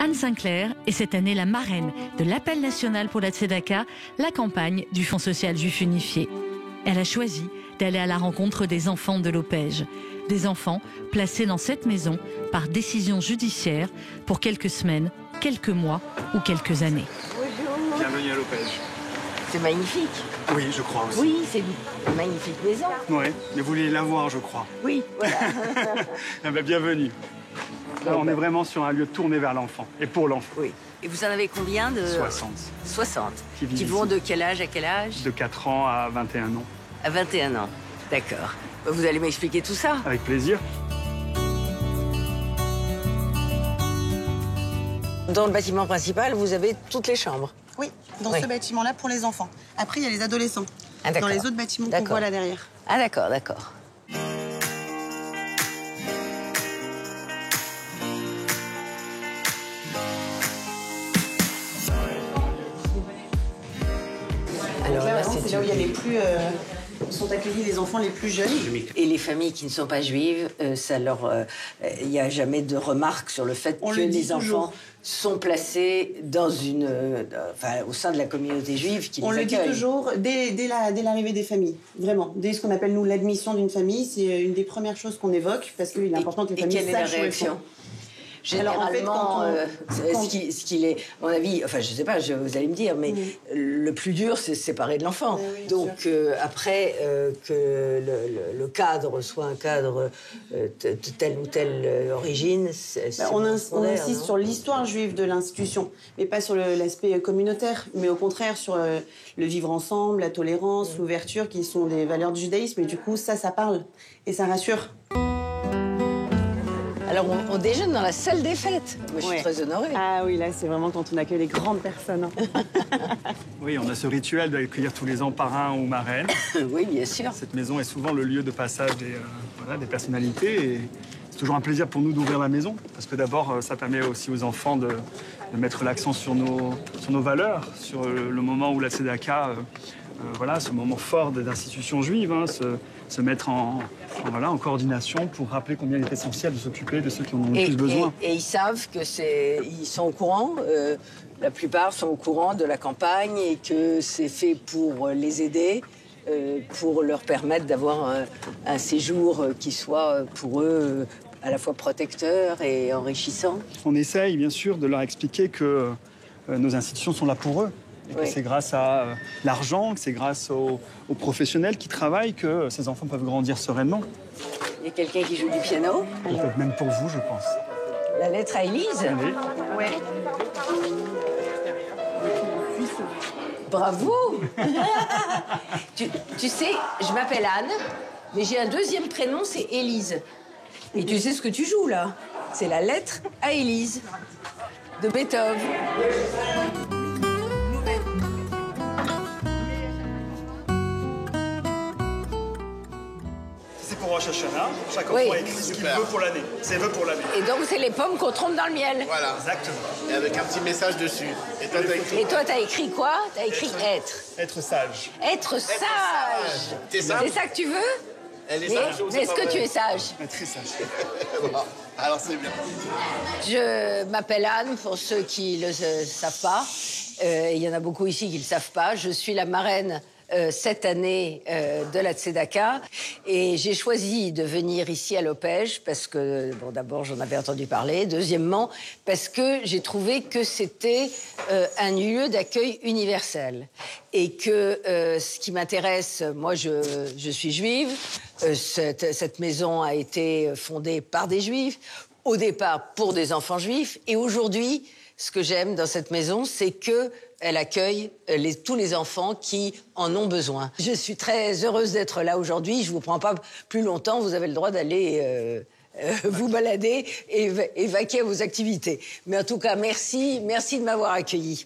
Anne Sinclair est cette année la marraine de l'appel national pour la Tzedaka, la campagne du Fonds social juif unifié. Elle a choisi d'aller à la rencontre des enfants de l'Opège. Des enfants placés dans cette maison par décision judiciaire pour quelques semaines, quelques mois ou quelques années. Bienvenue à l'Opège. C'est magnifique. Oui, je crois aussi. Oui, c'est une magnifique maison. Oui, mais vous voulez la voir, je crois. Oui, voilà. Eh ben, bienvenue. Là, on est vraiment sur un lieu tourné vers l'enfant et pour l'enfant. Oui. Et vous en avez combien de... 60. 60. Qui vont de quel âge à quel âge? De 4 ans à 21 ans. À 21 ans, d'accord. Vous allez m'expliquer tout ça? Avec plaisir. Dans le bâtiment principal, vous avez toutes les chambres? Oui, dans ce bâtiment-là pour les enfants. Après, il y a les adolescents. Dans les autres bâtiments qu'on voit là derrière. Ah d'accord, d'accord. Alors là, c'est là où il y a les plus... sont accueillis les enfants les plus jeunes. Et les familles qui ne sont pas juives, il n'y a jamais de remarque sur le fait que les enfants sont placés dans au sein de la communauté juive qui les accueille. On le dit toujours dès l'arrivée des familles, vraiment. Dès ce qu'on appelle, nous, l'admission d'une famille, c'est une des premières choses qu'on évoque, parce qu'il est important que les familles sachent où elles sont. Et quelle est la réaction? Généralement, ce qu'il est, à mon avis, enfin je sais pas, vous allez me dire, mais le plus dur, c'est se séparer de l'enfant. Oui, donc après que le cadre soit un cadre de telle ou telle origine, on insiste sur l'histoire juive de l'institution, mais pas sur l'aspect communautaire, mais au contraire sur le vivre ensemble, la tolérance, l'ouverture, qui sont des valeurs du judaïsme. Et du coup, ça parle et ça rassure. Alors, on déjeune dans la salle des fêtes. Moi, je suis très honorée. Ah oui, là, c'est vraiment quand on accueille les grandes personnes. Oui, on a ce rituel d'accueillir tous les ans parrain ou marraine. Oui, bien sûr. Cette maison est souvent le lieu de passage des personnalités. Et c'est toujours un plaisir pour nous d'ouvrir la maison. Parce que d'abord, ça permet aussi aux enfants de mettre l'accent sur nos valeurs, sur le moment où la Tzedaka, ce moment fort des institutions juives, se mettre en coordination pour rappeler combien il est essentiel de s'occuper de ceux qui en ont le plus besoin. Et ils savent ils sont au courant, la plupart sont au courant de la campagne et que c'est fait pour les aider, pour leur permettre d'avoir un séjour qui soit pour eux à la fois protecteur et enrichissant. On essaye bien sûr de leur expliquer que nos institutions sont là pour eux. Et que c'est grâce à l'argent, que c'est grâce aux professionnels qui travaillent que ces enfants peuvent grandir sereinement. Il y a quelqu'un qui joue du piano. Peut-être même pour vous, je pense. La lettre à Élise. Allez. Ouais. Bravo. tu sais, je m'appelle Anne, mais j'ai un deuxième prénom, c'est Élise. Et tu sais ce que tu joues, là? C'est la lettre à Élise, de Beethoven. Pour Rosh Hashanah, chaque enfant écrit ce qu'il veut pour l'année, ses vœux pour l'année. Et donc, c'est les pommes qu'on trompe dans le miel. Voilà. Exactement. Et avec un petit message dessus. Et toi, t'as écrit... Et toi, t'as écrit quoi? T'as écrit être. Être sage. Être sage. T'es sage? C'est ça que tu veux? Elle est sage. Mais est-ce que tu es sage? Très sage. Bon, alors c'est bien. Je m'appelle Anne, pour ceux qui ne le savent pas. Il y en a beaucoup ici qui ne le savent pas. Je suis la marraine cette année de la Tzedaka. Et j'ai choisi de venir ici à l'Opège parce que, bon, d'abord, j'en avais entendu parler. Deuxièmement, parce que j'ai trouvé que c'était un lieu d'accueil universel. Et que ce qui m'intéresse, moi, je suis juive. Cette maison a été fondée par des juifs, au départ pour des enfants juifs. Et aujourd'hui, ce que j'aime dans cette maison, c'est que elle accueille tous les enfants qui en ont besoin. Je suis très heureuse d'être là aujourd'hui. Je ne vous prends pas plus longtemps. Vous avez le droit d'aller vous balader et vaquer à vos activités. Mais en tout cas, merci de m'avoir accueillie.